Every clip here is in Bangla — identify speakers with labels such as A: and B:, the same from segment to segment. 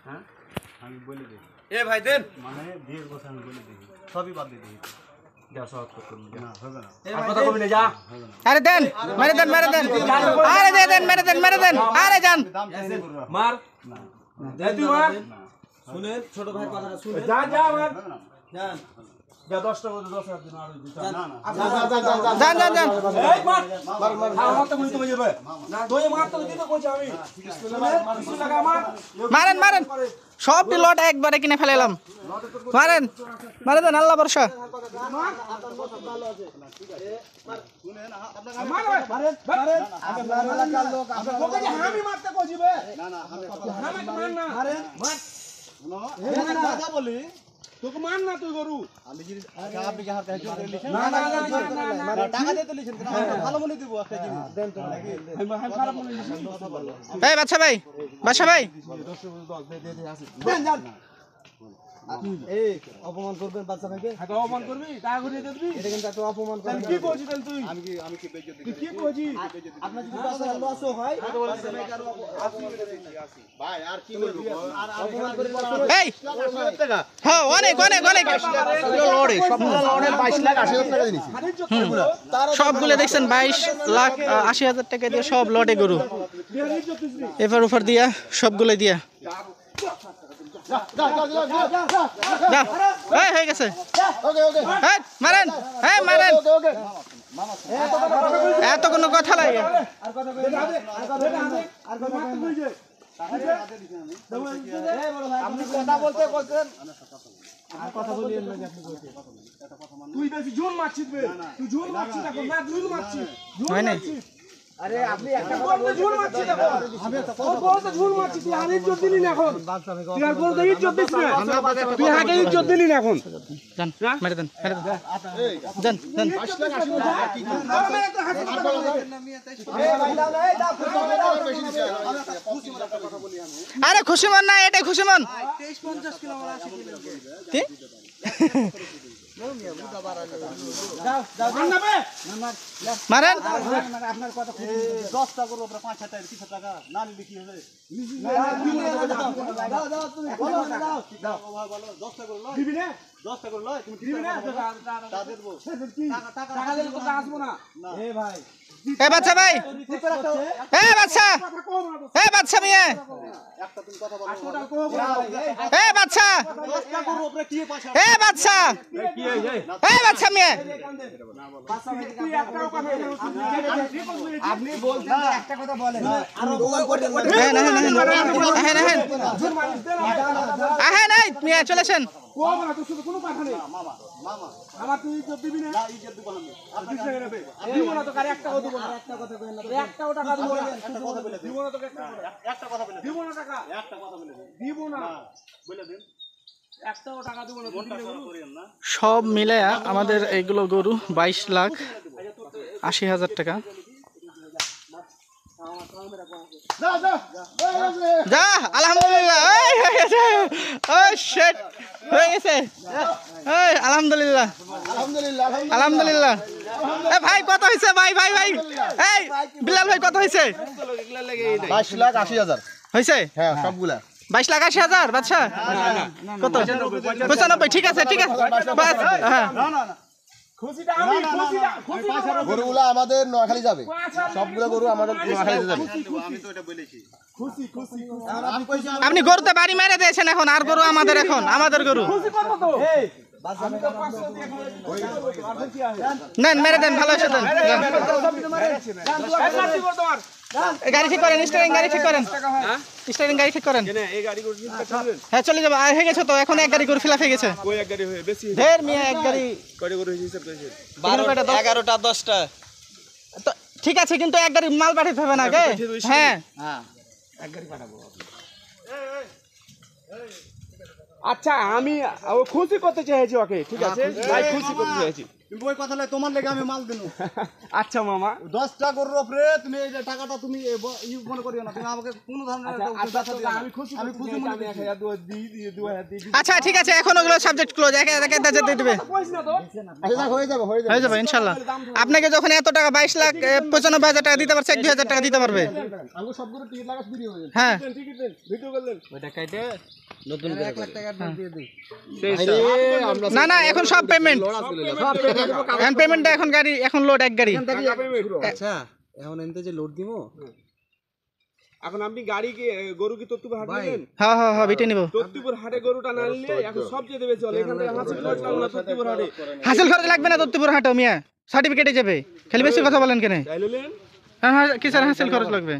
A: হ্যাঁ আমি বলে দিই
B: এ ভাই দেন
A: মানে বিয়ের কথা আমি বলে দিই সবই বাদ দিয়ে দিই যা সহজ করতে না হবে না
B: আর কথা কবি না যা
C: আরে দেন মেরে দেন আরে দেন মেরে দেন আরে যান
B: মার দে তুই মার শুনেন ছোট ভাই কথাটা শুনে যা যা মার যান যা 10টা বলে 10,000 দিন আর
C: যান
B: এই মার আমার তো বুঝতে যাবে না তুই মার তো দিতে কইছি আমি বিসমিল্লাহ লাগা
C: মারেন সবটি লট একবারে কিনে ফেলালাম মারে দেন আল্লাহ ভরসা
B: তোকে মান না তুই গরু
A: আপনি কি হাত না টাকা দিতে লিখেন ভালো মনে দিব একটা জিনিস দেন তো
B: খারাপ মনে
C: এই বাদশা ভাই
B: যান
A: এই অপমান করবেন বাচ্চা ভাইকে
B: হাতে অপমান করবি টাকা ঘুরিয়ে দিবি
A: এটা কিন্তু একটা অপমান
B: তাহলে কি কইছিস তাহলে তুই
A: আমি কি বেইজ্জতি
B: তুই কি কইছিস
A: আপনার যদি বাচ্চা লস হয় ভাই আর কি বলবো আর অপমান করে
C: এই হ্যাঁ অনেক
A: লড়ে সবগুলো লড়ে 22 লাখ 80 টাকা দিয়েছি
C: সবগুলো দেখছেন 22 লাখ 80,000 টাকা দিয়ে সব লটে গরু এফার ওফার দিয়া সবগুলো দিয়া যা হয়ে গেছে মারেন এত কোনো কথা লাগে
B: আপনি কথা বলতে বলছেন কথা বলিয়েন না আপনি কইতে তুই বেশি জোন মারছিস বে তুই জোন মারছিস এখন না জোন মারছিস
C: হয় না
B: আরে আপনি একটা কথা বলতে জোন মারছিস এখন আমি তো বলতে জোন মারছিস তুই আর ইজ্জত দিলি না এখন তুই আর বলতে ইজ্জত দিস না তুই আগে ইজ্জত দিলি না এখন
C: যান মেরে দেন যান আরে খুশি মন না এটাই খুশি মন
B: 2350 কিলো মাল 80 কিলো
C: কি মারেন
A: আপনার কথা 10টা করব 5 টাকা 30 টাকা না নিলে কি হবে দাও ভালো 10টা করলো
B: দিবি না
A: 10টা করলো তুমি
B: দিবি না
A: টাকা দেব
B: টাকা দিলে তো আসবো না এ ভাই
C: এ বাচ্চা ভাই এ বাচ্চা মিয়া
A: একটা তুমি কথা বলো
C: এ বাচ্চা
A: 10টা করব আপনি কি পয়সা
C: এ বাচ্চা মিয়া
B: আপনি বলছেন একটা কথা বলেন
C: মিয়া চলেছেন
B: কোনো কথা নেই
A: মামা
B: আমার তুই ইজ্জত দিবি না
A: না ইজ্জত দিব আমি
B: আপনি ছেড়ে নেবে দিব না তো কারে একটা কথা দিব না একটা কথা কইন না একটা টাকা দিব না
A: একটা কথা বলে
B: দিব না তো
A: একটা কথা বলে
B: দিব না টাকা
A: একটা কথা বলে
B: দিব না
A: বলে দিন
B: একটাও টাকা দিব না
A: করেন না
C: সব মিলায়া আমাদের এইগুলো গরু 22 লাখ 80,000 টাকা যা আলহামদুলিল্লাহ হয়ে গেছে আলহামদুলিল্লাহ এ ভাই কত হয়েছে ভাই এই বিলাল ভাই কত হয়েছে
A: 22 লাখ 80,000
C: হয়েছে
A: হ্যাঁ সবগুলা
C: 22 লাখ 80,000 বাচ্চা কত 95 ঠিক আছে বাস হ্যাঁ
B: খুশিটা আমি খুশি
A: গরুগুলা আমাদের নোয়াখালী যাবে সবগুলা গরু আমাদের নোয়াখালী যাবে আমি তো এটা বলেছি খুশি আমি কইছি
C: আপনি গরুতে বাড়ি মেরে দিয়েছেন এখন আর গরু আমাদের গরু
B: খুশি করব তো
C: নেন মেরে দেন ভালো হয়েছে দেন গাড়ি ঠিক করেন স্টিয়ারিং গাড়ি ঠিক করেন হ্যাঁ চলে যাবো হয়ে গেছে তো এখন এক গাড়ি করে ফিলাপ হয়ে গেছে ঢের মিয়া এক গাড়ি 12টা 11টা 10টা তো ঠিক আছে কিন্তু এক গাড়ি মাল পাঠাতে হবে না কে হ্যাঁ
B: এক গাড়ি পাঠাবো আচ্ছা আমি খুশি করতে চাইছি ওকে ঠিক আছে ভাই খুশি করতে চাইছি
A: তুমি ওই কথা তোমার লেগে আমি মাল দিন।
B: আচ্ছা মামা
A: 10টা গরুর উপরে তুমি এই যে টাকাটা তুমি মনে করিও না, তুমি আমাকে কোনো ধরনের
B: আমি খুশি আমি 1000 দিই
C: আচ্ছা ঠিক আছে, এখন ওগুলো সাবজেক্ট ক্লোজ, একে একে দিয়ে দিবে। হয়ে যাবে ইনশাআল্লাহ। আপনাকে যখন এত টাকা 22 লাখ 95,000 টাকা দিতে পারছে, 1-2,000 টাকা দিতে পারবে।
A: আমি সবগুলো টিকিট লাগাস ফ্রি হয়ে যাবে।
C: হ্যাঁ
B: টিকিট দেন, ভিডিও করলেন ওটা কাইতে নতুন
A: 1 লাখ টাকা অ্যাডভান্স দিয়ে দেই।
C: না না, এখন সব পেমেন্ট, এখন পেমেন্টটা এখন গাড়ি এখন লোড এক গাড়ি।
A: আচ্ছা এখন এনতে যে লোড দিমু,
B: এখন আপনি গাড়ি কি গরু কি তত্ত্বপুর হাটে নেবেন?
C: হ্যাঁ হ্যাঁ হ্যাঁ, বিটে নিব।
B: তত্ত্বপুর হাটে গরুটা না নিলে এখন সব যেতে বেশি চলে, এখান থেকে হাসিল খরচ লাগবে না তত্ত্বপুর হাটে।
C: হাসিল খরচ লাগবে না তত্ত্বপুর হাটে মিয়া, সার্টিফিকেটে যাবে। খালি বেশি কথা বলেন কেন?
B: তাই ললেন
C: হ্যাঁ হ্যাঁ, কি স্যার হাসিল খরচ লাগবে?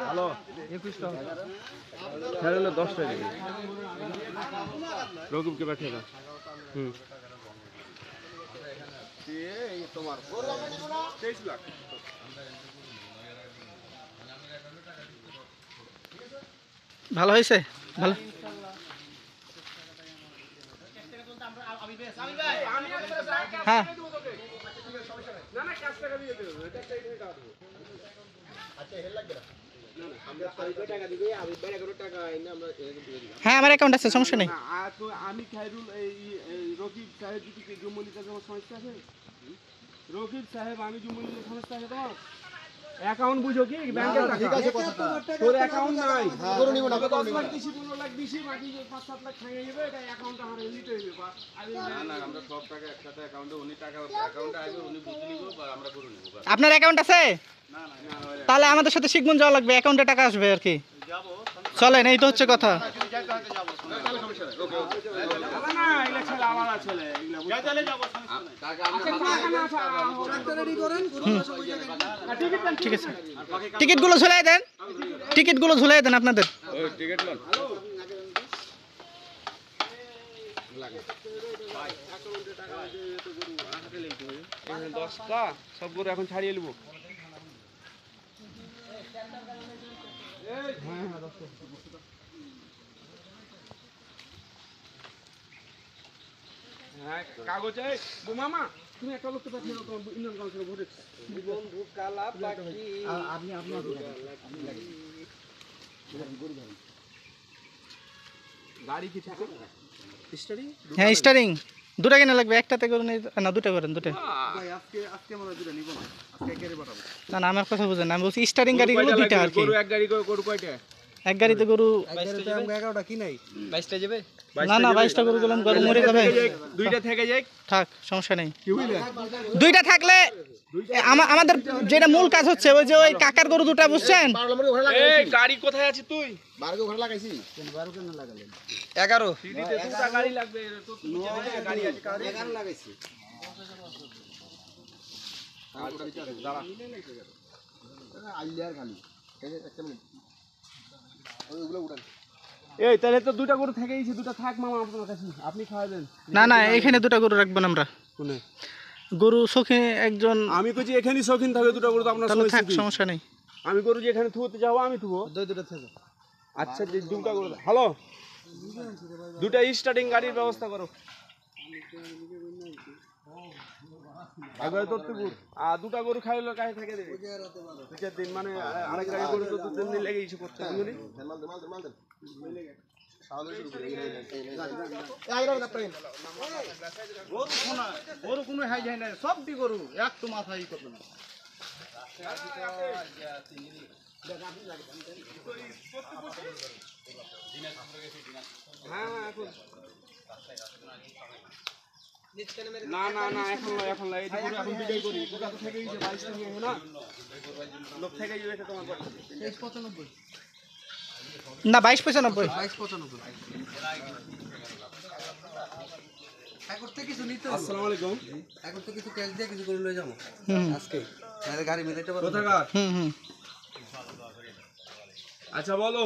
B: হ্যালো 21 টাকা হ্যাঁ 10 টাকা দিবি রঘুবকে পাঠিয়ে দাও। এই তোমার 23 লাখ
C: ভালো হয়েছে, ভালো। হ্যাঁ
B: না না ক্যাশ টাকা দিয়ে দেব, এটা টাকা দেব। আচ্ছা হেল লাগবে না, আমরা 5 টাকা দিবি, আমি 12 টাকা আইনা আমরা দিয়ে দিব।
C: হ্যাঁ আমার অ্যাকাউন্ট আছে, সমস্যা নেই।
B: আর তো আমি খায়রুল এই রকিব সাহেব যদি কি জুমলিতে কোনো সমস্যা আছে? রকিব সাহেব আমি জুমলিতে সমস্যা আছে তোমার? অ্যাকাউন্ট বুঝো কি ব্যাংকের টাকা?
A: ঠিক আছে কথাটা।
B: তোর অ্যাকাউন্ট নাই,
A: গরু নিব না,
B: 10 লাখ দিছি 15 লাখ দিছি, বাকি 5-7 লাখ খাইয়ে যাবে, এটা অ্যাকাউন্ট আমার নিতে হইবে। না না আমরা সব টাকা একসাথে অ্যাকাউন্টে উনি টাকা অ্যাকাউন্টে আসবে, উনি বুঝে নিব বা আমরা করে নিব।
C: আপনার অ্যাকাউন্ট আছে?
B: না না
C: তাহলে আমাদের সাথে শিখবুন যাওয়া লাগবে, অ্যাকাউন্টে টাকা আসবে আর কি। চলেন, এই তো হচ্ছে কথা।
B: না এগুলা ছেলে আলাদা ছেলে, এগুলা চলে যাব
C: ঠিক আছে, টিকিটগুলো ঝুলাই দেন, টিকিটগুলো ঝুলাই দেন আপনাদের।
B: ওই টিকিট লন এখানে 10টা সব গরু এখন ছাড়িয়ে নেব। হ্যাঁ কাগজে মামা তুমি একটা লোককে পাঠিয়ে দাও, তোমার ইউনিয়ন কাউন্সিলর ভোটে বন্ধু কালা পাখি আপনি গাড়ি কি থাকে স্টাডি?
C: হ্যাঁ স্টারিং দুটা কেনা লাগবে, একটাতে করে না দুটা করেন, দুটা।
A: ভাই আজকে আমরা দুটো নিব না, আজকে একেবারে পাঠাবো।
C: না না আমার কথা বুঝেন, আমি বলছি স্টারিং গাড়িগুলো দুইটা আর কি।
B: গরু এক গাড়ি গরু কয়টা?
C: এক গাড়িতে গরু
A: 11টা কি নাই?
B: 22টা যাবে?
C: না না 22টা গরু গেলাম, গরু মরে যাবে।
B: দুইটা থেকে যাক,
C: থাক সমস্যা নেই।
A: কি হইলে?
C: দুইটা থাকলে আমাদের যেটা মূল কাজ হচ্ছে ওই যে ওই কাকার গরু দুটা বুঝছেন।
B: এই গাড়ি কোথায় আছে তুই?
A: 12 ঘর লাগাইছি। 12 কেন লাগালেন?
C: 11
B: সিটিতে দুটা গাড়ি লাগবে, তো তুই গাড়ি আছে কার?
A: 11 লাগাইছি। আইলিয়ার খালি। এই একটা মিনিট। ওইগুলো উঠান।
B: এই তাহলে তো দুটা গরু থেকে গেছে, দুটা থাক মামা আপনার কাছে, আপনি খাওয়াবেন।
C: না না এখানে দুটা গরু রাখবেন আমরা।
B: কোনে
C: গরু সখী একজন,
B: আমি কইছি এখানেই শৌখিন থাকবে দুটা গরু, তো আপনার
C: তাহলে থাক
B: সমস্যা
C: সমস্যা নেই।
B: আমি গরু যে এখানে থুতে যাবো আমি থুবো।
A: দুটো থেকে।
B: আচ্ছা যে দুটা গরু, হ্যালো দুটা স্টার্টিং গাড়ির ব্যবস্থা করো একবার তত্ত্বপুর, আর দুটা গরু খাইলো কাছে থেকে দেবে 2-4 দিন, মানে আরেক গাড়ি গরু তো 2 দিন লেগে গেছে করতে বুঝলি।
A: মাল দেন সাউন্ড শুরু করে আইরা না প্রেম গরু কোনো হাই যায় না, সবটি গরু এক তো মাথায় করবে না।
B: হ্যাঁ এখন না না না এখন লাই এই গরু এখন বিদায় করি, দুটা তো থেকে গেছে 22 থেকে না লোক থেকে গেছে তোমার কত
A: 95
C: না 22-95
A: করতে কিছু নিতে।
B: আসসালামু আলাইকুম,
A: এখন তো কিছু ক্যাশ দিয়ে কিছু করে লয়ে যাবো আজকে, তাহলে গাড়ি মিলাইতে পারবো।
B: কোথাকার?
C: হুম
B: আচ্ছা বলো,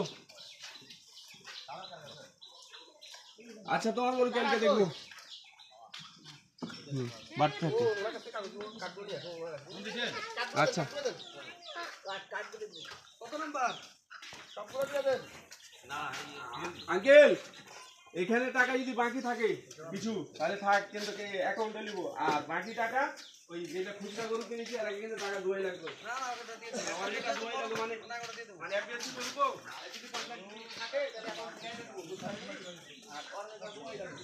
B: আচ্ছা তোমার গরু কালকে দেখবো বাট থাকে। আচ্ছা
A: কত নাম্বার? সবগুলো দিয়ে দেন।
B: আঙ্কেল
D: এখানে টাকা যদি বাকি থাকে কিছু তাহলে থাক, কিন্তু অ্যাকাউন্টে নিব। আর বাকি টাকা ওই যেটা খুচরা গরু কিনেছি আর আগে কিন্তু টাকা দুয়াই লাগবে। আমার যেটা দুয়াই লাগবে মানে একবার কি করবো, যদি পয়সা থাকে তাহলে অ্যাকাউন্টে দিয়ে দেবো। আর অন্য দুয়াই লাগবে।